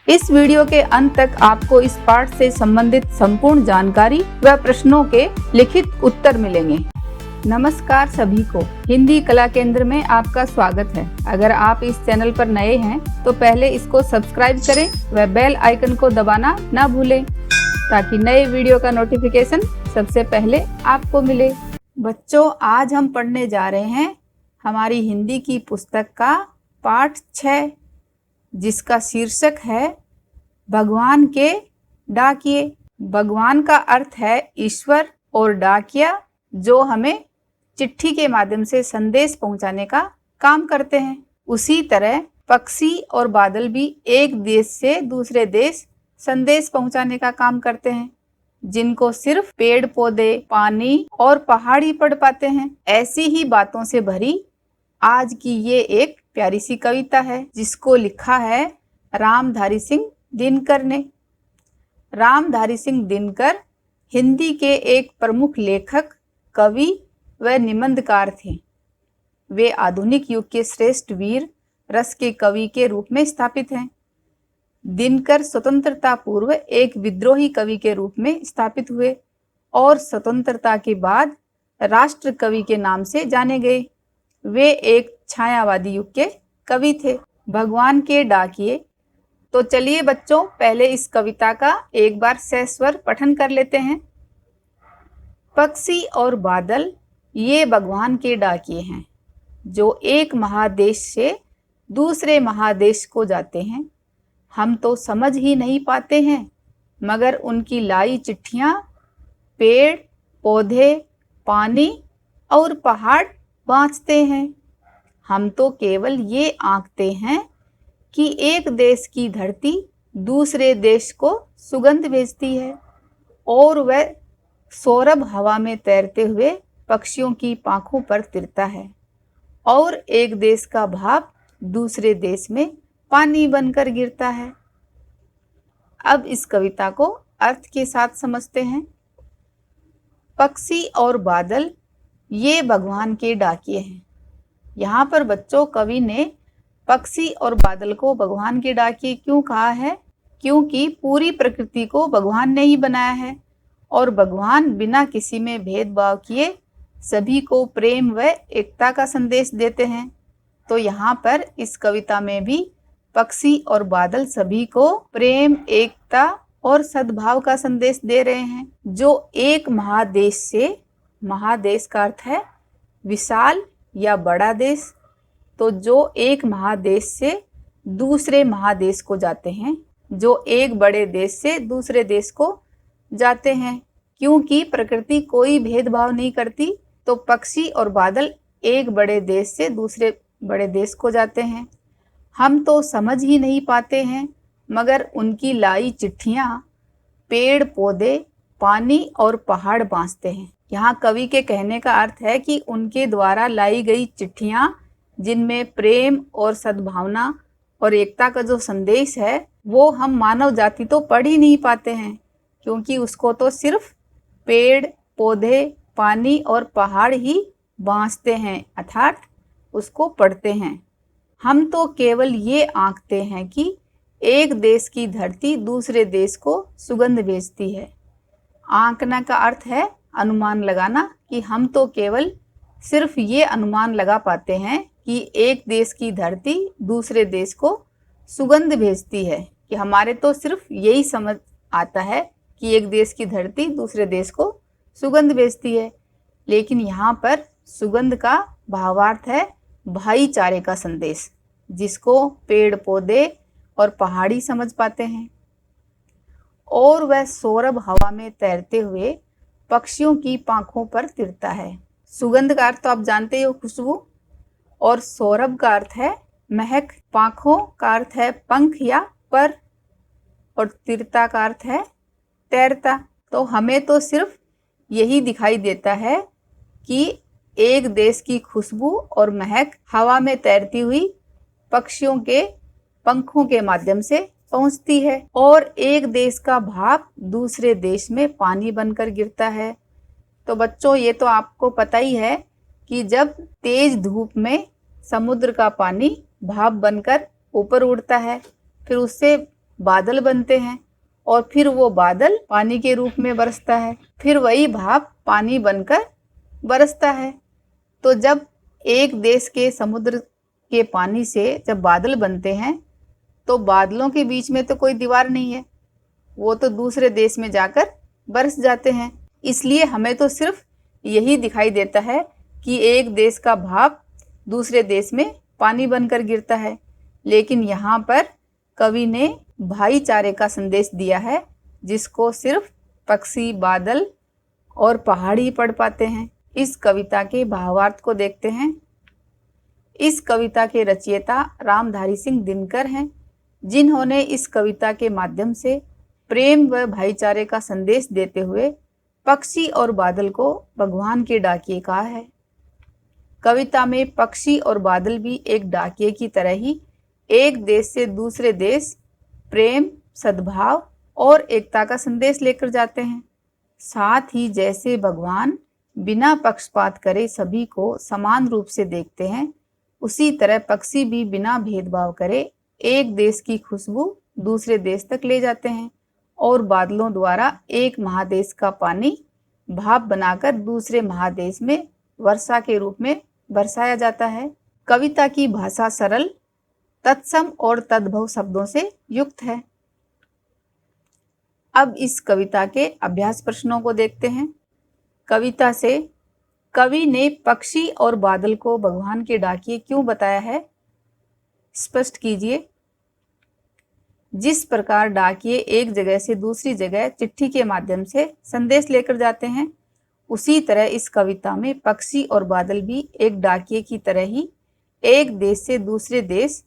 इस वीडियो के अंत तक आपको इस पाठ से संबंधित संपूर्ण जानकारी व प्रश्नों के लिखित उत्तर मिलेंगे। नमस्कार सभी को, हिंदी कला केंद्र में आपका स्वागत है। अगर आप इस चैनल पर नए हैं तो पहले इसको सब्सक्राइब करें व बेल आइकन को दबाना न भूलें ताकि नए वीडियो का नोटिफिकेशन सबसे पहले आपको मिले। बच्चों, आज हम पढ़ने जा रहे हैं हमारी हिंदी की पुस्तक का पाठ 6, जिसका शीर्षक है भगवान के डाकिए। भगवान का अर्थ है ईश्वर और डाकिया जो हमें चिट्ठी के माध्यम से संदेश पहुंचाने का काम करते हैं। उसी तरह पक्षी और बादल भी एक देश से दूसरे देश संदेश पहुंचाने का काम करते हैं, जिनको सिर्फ पेड़ पौधे, पानी और पहाड़ ही पढ़ पाते हैं। ऐसी ही बातों से भरी आज की ये एक प्यारी सी कविता है, जिसको लिखा है रामधारी सिंह दिनकर ने। रामधारी सिंह दिनकर हिंदी के एक प्रमुख लेखक, कवि व निबंधकार थे। वे आधुनिक युग के श्रेष्ठ वीर रस के कवि के रूप में स्थापित हैं। दिनकर स्वतंत्रता पूर्व एक विद्रोही कवि के रूप में स्थापित हुए और स्वतंत्रता के बाद राष्ट्र कवि के नाम से जाने गए। वे एक छायावादी युग के कवि थे। भगवान के डाकिए। तो चलिए बच्चों, पहले इस कविता का एक बार सस्वर पठन कर लेते हैं। पक्षी और बादल ये भगवान के डाकिए हैं, जो एक महादेश से दूसरे महादेश को जाते हैं। हम तो समझ ही नहीं पाते हैं, मगर उनकी लाई चिट्ठियाँ पेड़ पौधे, पानी और पहाड़ बाँचते हैं। हम तो केवल ये आंकते हैं कि एक देश की धरती दूसरे देश को सुगंध भेजती है और वह सौरभ हवा में तैरते हुए पक्षियों की पांखों पर तिरता है और एक देश का भाप दूसरे देश में पानी बनकर गिरता है। अब इस कविता को अर्थ के साथ समझते हैं। पक्षी और बादल ये भगवान के डाकिए हैं। यहाँ पर बच्चों, कवि ने पक्षी और बादल को भगवान के डाकिए क्यों कहा है? क्योंकि पूरी प्रकृति को भगवान ने ही बनाया है और भगवान बिना किसी में भेदभाव किए सभी को प्रेम व एकता का संदेश देते हैं। तो यहाँ पर इस कविता में भी पक्षी और बादल सभी को प्रेम, एकता और सद्भाव का संदेश दे रहे हैं। जो एक महादेश से, महादेश का अर्थ है विशाल या बड़ा देश, तो जो एक महादेश से दूसरे महादेश को जाते हैं, जो एक बड़े देश से दूसरे देश को जाते हैं। क्योंकि प्रकृति कोई भेदभाव नहीं करती, तो पक्षी और बादल एक बड़े देश से दूसरे बड़े देश को जाते हैं। हम तो समझ ही नहीं पाते हैं, मगर उनकी लाई चिट्ठियाँ पेड़ पौधे, पानी और पहाड़ बाँचते हैं। यहाँ कवि के कहने का अर्थ है कि उनके द्वारा लाई गई चिट्ठियाँ, जिनमें प्रेम और सद्भावना और एकता का जो संदेश है, वो हम मानव जाति तो पढ़ ही नहीं पाते हैं, क्योंकि उसको तो सिर्फ पेड़ पौधे, पानी और पहाड़ ही बाँचते हैं, अर्थात उसको पढ़ते हैं। हम तो केवल ये आंकते हैं कि एक देश की धरती दूसरे देश को सुगंध भेजती है। आंकना का अर्थ है अनुमान लगाना, कि हम तो केवल सिर्फ ये अनुमान लगा पाते हैं कि एक देश की धरती दूसरे देश को सुगंध भेजती है, कि हमारे तो सिर्फ यही समझ आता है कि एक देश की धरती दूसरे देश को सुगंध भेजती है। लेकिन यहाँ पर सुगंध का भावार्थ है भाईचारे का संदेश, जिसको पेड़ पौधे और पहाड़ी समझ पाते हैं। और वह सौरभ हवा में तैरते हुए पक्षियों की पांखों पर तिरता है। सुगंध का अर्थ तो आप जानते हो, खुशबू, और सौरभ का अर्थ है महक, पांखों का अर्थ है पंख या पर, और तिरता का अर्थ है तैरता। तो हमें तो सिर्फ यही दिखाई देता है कि एक देश की खुशबू और महक हवा में तैरती हुई पक्षियों के पंखों के माध्यम से पहुंचती है और एक देश का भाप दूसरे देश में पानी बनकर गिरता है। तो बच्चों, ये तो आपको पता ही है कि जब तेज धूप में समुद्र का पानी भाप बनकर ऊपर उड़ता है, फिर उससे बादल बनते हैं और फिर वो बादल पानी के रूप में बरसता है, फिर वही भाप पानी बनकर बरसता है। तो जब एक देश के समुद्र के पानी से जब बादल बनते हैं तो बादलों के बीच में तो कोई दीवार नहीं है, वो तो दूसरे देश में जाकर बरस जाते हैं। इसलिए हमें तो सिर्फ यही दिखाई देता है कि एक देश का भाप दूसरे देश में पानी बनकर गिरता है, लेकिन यहाँ पर कवि ने भाईचारे का संदेश दिया है, जिसको सिर्फ पक्षी, बादल और पहाड़ ही पढ़ पाते हैं। इस कविता के भावार्थ को देखते हैं। इस कविता के रचयिता रामधारी सिंह दिनकर हैं, जिन्होंने इस कविता के माध्यम से प्रेम व भाईचारे का संदेश देते हुए पक्षी और बादल को भगवान के डाकिए कहा है। कविता में पक्षी और बादल भी एक डाकिए की तरह ही एक देश से दूसरे देश प्रेम, सद्भाव और एकता का संदेश लेकर जाते हैं। साथ ही जैसे भगवान बिना पक्षपात करे सभी को समान रूप से देखते हैं, उसी तरह पक्षी भी बिना भेदभाव करे एक देश की खुशबू दूसरे देश तक ले जाते हैं और बादलों द्वारा एक महादेश का पानी भाप बनाकर दूसरे महादेश में वर्षा के रूप में बरसाया जाता है। कविता की भाषा सरल, तत्सम और तद्भव शब्दों से युक्त है। अब इस कविता के अभ्यास प्रश्नों को देखते हैं। कविता से कवि ने पक्षी और बादल को भगवान के डाकिए क्यों बताया है, स्पष्ट कीजिए। जिस प्रकार डाकिए एक जगह से दूसरी जगह चिट्ठी के माध्यम से संदेश लेकर जाते हैं, उसी तरह इस कविता में पक्षी और बादल भी एक डाकिए की तरह ही एक देश से दूसरे देश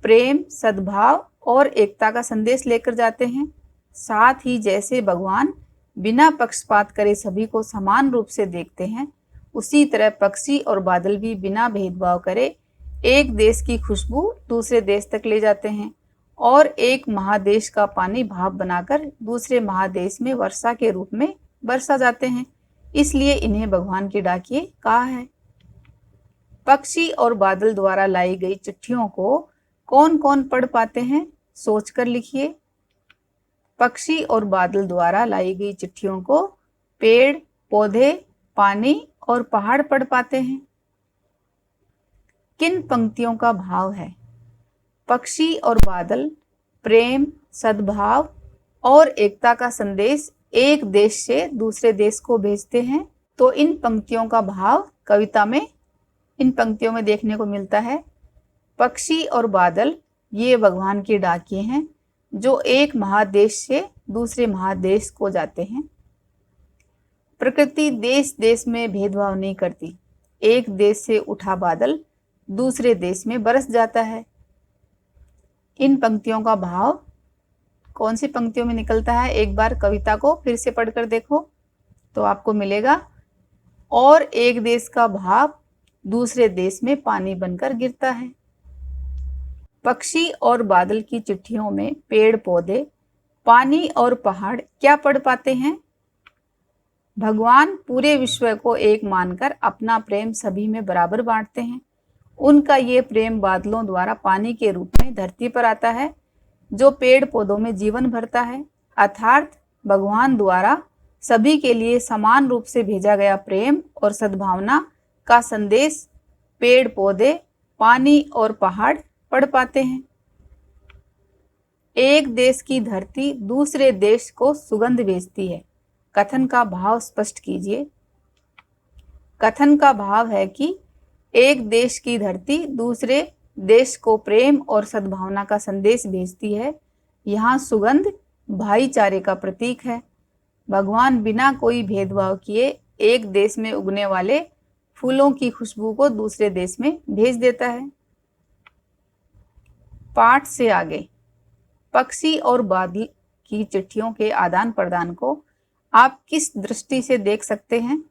प्रेम, सद्भाव और एकता का संदेश लेकर जाते हैं। साथ ही जैसे भगवान बिना पक्षपात करे सभी को समान रूप से देखते हैं, उसी तरह पक्षी और बादल भी बिना भेदभाव करे एक देश की खुशबू दूसरे देश तक ले जाते हैं और एक महादेश का पानी भाप बनाकर दूसरे महादेश में वर्षा के रूप में बरसा जाते हैं। इसलिए इन्हें भगवान के डाकिए कहा है। पक्षी और बादल द्वारा लाई गई चिट्ठियों को कौन कौन पढ़ पाते हैं, सोचकर लिखिए। पक्षी और बादल द्वारा लाई गई चिट्ठियों को पेड़, पौधे, पानी और पहाड़ पढ़ पाते हैं। किन पंक्तियों का भाव है? पक्षी और बादल प्रेम, सद्भाव और एकता का संदेश एक देश से दूसरे देश को भेजते हैं। तो इन पंक्तियों का भाव कविता में इन पंक्तियों में देखने को मिलता है। पक्षी और बादल ये भगवान के डाकिए हैं जो एक महादेश से दूसरे महादेश को जाते हैं। प्रकृति देश देश में भेदभाव नहीं करती। एक देश से उठा बादल दूसरे देश में बरस जाता है। इन पंक्तियों का भाव कौन सी पंक्तियों में निकलता है? एक बार कविता को फिर से पढ़कर देखो तो आपको मिलेगा। और एक देश का भाप दूसरे देश में पानी बनकर गिरता है। पक्षी और बादल की चिट्ठियों में पेड़, पौधे, पानी और पहाड़ क्या पढ़ पाते हैं? भगवान पूरे विश्व को एक मानकर अपना प्रेम सभी में बराबर बांटते हैं। उनका ये प्रेम बादलों द्वारा पानी के रूप में धरती पर आता है, जो पेड़ पौधों में जीवन भरता है। अर्थात भगवान द्वारा सभी के लिए समान रूप से भेजा गया प्रेम और सद्भावना का संदेश पेड़, पौधे, पानी और पहाड़ पढ़ पाते हैं। एक देश की धरती दूसरे देश को सुगंध भेजती है। कथन का भाव स्पष्ट कीजिए। कथन का भाव है कि एक देश की धरती दूसरे देश को प्रेम और सद्भावना का संदेश भेजती है। यहाँ सुगंध भाईचारे का प्रतीक है। भगवान बिना कोई भेदभाव किए एक देश में उगने वाले फूलों की खुशबू को दूसरे देश में भेज देता है। पाठ से आगे पक्षी और बादल की चिट्ठियों के आदान प्रदान को आप किस दृष्टि से देख सकते हैं?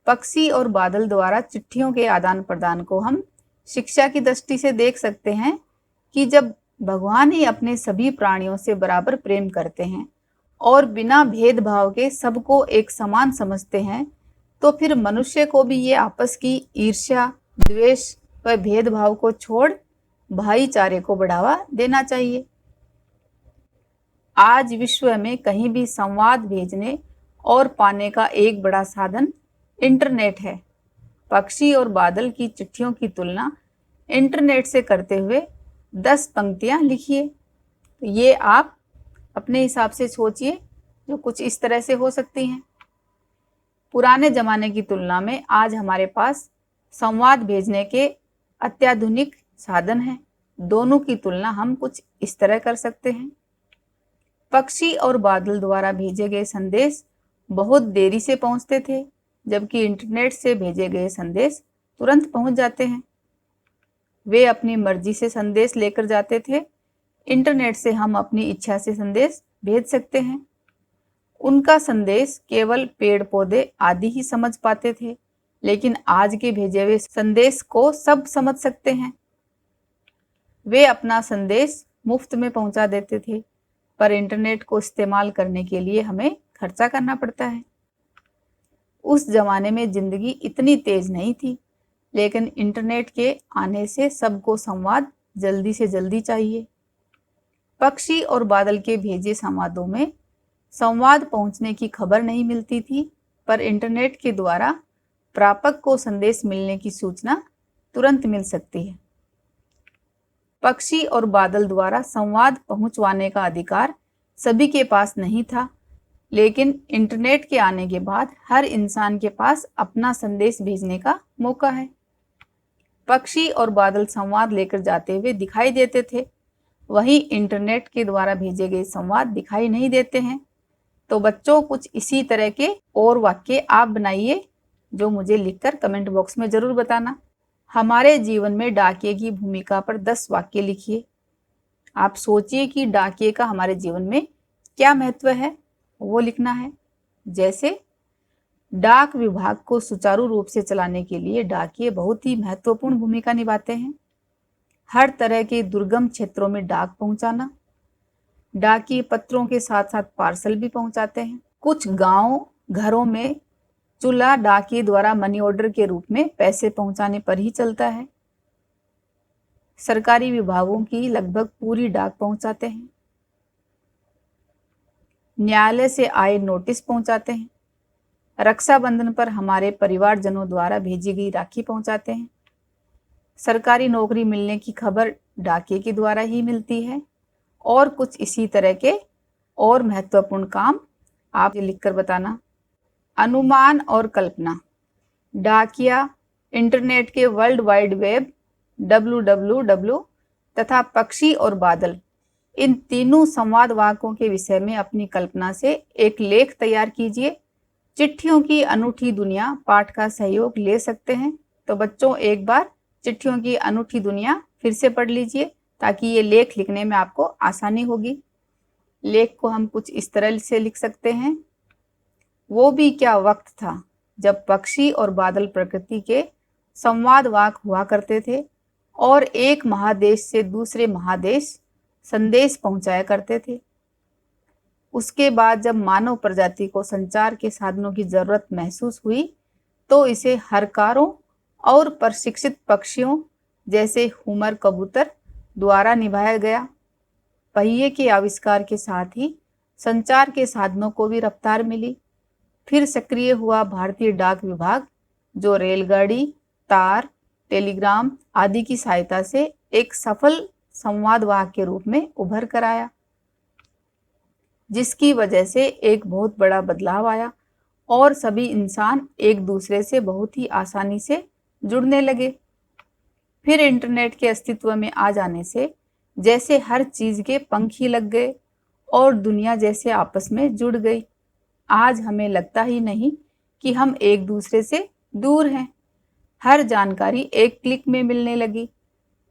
पक्षी और बादल द्वारा चिट्ठियों के आदान प्रदान को हम शिक्षा की दृष्टि से देख सकते हैं कि जब भगवान ही अपने सभी प्राणियों से बराबर प्रेम करते हैं और बिना भेदभाव के सबको एक समान समझते हैं, तो फिर मनुष्य को भी ये आपस की ईर्ष्या, द्वेष व भेदभाव को छोड़ भाईचारे को बढ़ावा देना चाहिए। आज विश्व में कहीं भी संवाद भेजने और पाने का एक बड़ा साधन इंटरनेट है। पक्षी और बादल की चिट्ठियों की तुलना इंटरनेट से करते हुए 10 पंक्तियां लिखिए। तो ये आप अपने हिसाब से सोचिए, जो कुछ इस तरह से हो सकती हैं। पुराने जमाने की तुलना में आज हमारे पास संवाद भेजने के अत्याधुनिक साधन हैं। दोनों की तुलना हम कुछ इस तरह कर सकते हैं। पक्षी और बादल द्वारा भेजे गए संदेश बहुत देरी से पहुंचते थे, जबकि इंटरनेट से भेजे गए संदेश तुरंत पहुंच जाते हैं। वे अपनी मर्जी से संदेश लेकर जाते थे। इंटरनेट से हम अपनी इच्छा से संदेश भेज सकते हैं। उनका संदेश केवल पेड़ पौधे आदि ही समझ पाते थे, लेकिन आज के भेजे हुए संदेश को सब समझ सकते हैं। वे अपना संदेश मुफ्त में पहुंचा देते थे, पर इंटरनेट को इस्तेमाल करने के लिए हमें खर्चा करना पड़ता है। उस जमाने में जिंदगी इतनी तेज नहीं थी, लेकिन इंटरनेट के आने से सबको संवाद जल्दी से जल्दी चाहिए। पक्षी और बादल के भेजे संवादों में संवाद पहुंचने की खबर नहीं मिलती थी, पर इंटरनेट के द्वारा प्रापक को संदेश मिलने की सूचना तुरंत मिल सकती है। पक्षी और बादल द्वारा संवाद पहुंचवाने का अधिकार सभी के पास नहीं था, लेकिन इंटरनेट के आने के बाद हर इंसान के पास अपना संदेश भेजने का मौका है। पक्षी और बादल संवाद लेकर जाते हुए दिखाई देते थे, वहीं इंटरनेट के द्वारा भेजे गए संवाद दिखाई नहीं देते हैं। तो बच्चों, कुछ इसी तरह के और वाक्य आप बनाइए, जो मुझे लिखकर कमेंट बॉक्स में जरूर बताना। हमारे जीवन में डाकिये की भूमिका पर 10 वाक्य लिखिए। आप सोचिए कि डाकिये का हमारे जीवन में क्या महत्व है, वो लिखना है। जैसे डाक विभाग को सुचारू रूप से चलाने के लिए डाकिये बहुत ही महत्वपूर्ण भूमिका निभाते हैं। हर तरह के दुर्गम क्षेत्रों में डाक पहुंचाना। डाकिये पत्रों के साथ साथ पार्सल भी पहुंचाते हैं। कुछ गांव घरों में चूल्हा डाकिये द्वारा मनी ऑर्डर के रूप में पैसे पहुंचाने पर ही चलता है। सरकारी विभागों की लगभग पूरी डाक पहुंचाते हैं। न्यायालय से आए नोटिस पहुंचाते हैं। रक्षाबंधन पर हमारे परिवारजनों द्वारा भेजी गई राखी पहुंचाते हैं। सरकारी नौकरी मिलने की खबर डाकिये के द्वारा ही मिलती है। और कुछ इसी तरह के और महत्वपूर्ण काम आप लिखकर बताना। अनुमान और कल्पना। डाकिया इंटरनेट के वर्ल्ड वाइड वेब www तथा पक्षी और बादल, इन तीनों संवाद वाहकों के विषय में अपनी कल्पना से एक लेख तैयार कीजिए। चिट्ठियों की अनूठी दुनिया पाठ का सहयोग ले सकते हैं। तो बच्चों, एक बार चिट्ठियों की अनूठी दुनिया फिर से पढ़ लीजिए, ताकि ये लेख लिखने में आपको आसानी होगी। लेख को हम कुछ इस तरह से लिख सकते हैं। वो भी क्या वक्त था जब पक्षी और बादल प्रकृति के संवाद वाहक हुआ करते थे और एक महादेश से दूसरे महादेश संदेश पहुंचाया करते थे। उसके बाद जब मानव प्रजाति को संचार के साधनों की जरूरत महसूस हुई, तो इसे हरकारों और प्रशिक्षित पक्षियों जैसे हुमर कबूतर द्वारा निभाया गया। पहिए के आविष्कार के साथ ही संचार के साधनों को भी रफ्तार मिली। फिर सक्रिय हुआ भारतीय डाक विभाग, जो रेलगाड़ी, तार, टेलीग्राम आदि की सहायता से एक सफल संवाद वाहक के रूप में उभर कर आया, जिसकी वजह से एक बहुत बड़ा बदलाव आया और सभी इंसान एक दूसरे से बहुत ही आसानी से जुड़ने लगे। फिर इंटरनेट के अस्तित्व में आ जाने से जैसे हर चीज के पंख ही लग गए और दुनिया जैसे आपस में जुड़ गई। आज हमें लगता ही नहीं कि हम एक दूसरे से दूर हैं। हर जानकारी एक क्लिक में मिलने लगी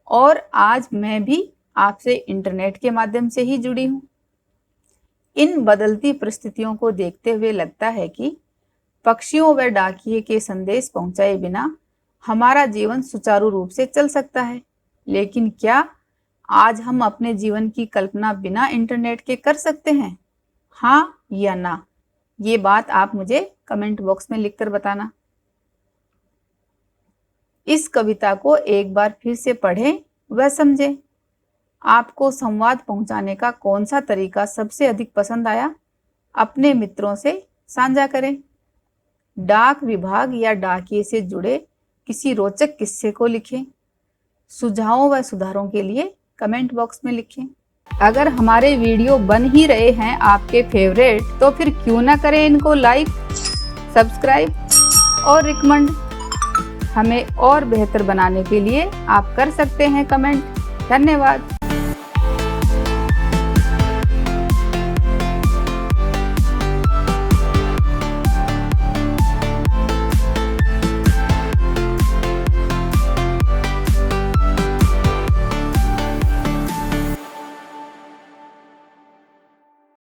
और आज मैं भी आपसे इंटरनेट के माध्यम से ही जुड़ी हूँ। इन बदलती परिस्थितियों को देखते हुए लगता है कि पक्षियों व डाकिये के संदेश पहुंचाए बिना हमारा जीवन सुचारू रूप से चल सकता है। लेकिन क्या आज हम अपने जीवन की कल्पना बिना इंटरनेट के कर सकते हैं? हाँ या ना? ये बात आप मुझे कमेंट बॉक्स में लिखकर बताना। इस कविता को एक बार फिर से पढ़ें व समझें। आपको संवाद पहुंचाने का कौन सा तरीका सबसे अधिक पसंद आया? अपने मित्रों से साझा करें। डाक विभाग या डाकिये से जुड़े किसी रोचक किस्से को लिखें। सुझावों व सुधारों के लिए कमेंट बॉक्स में लिखें। अगर हमारे वीडियो बन ही रहे हैं आपके फेवरेट, तो फिर क्यों ना करें इनको लाइक, सब्सक्राइब और रिकमेंड। हमें और बेहतर बनाने के लिए आप कर सकते हैं कमेंट। धन्यवाद।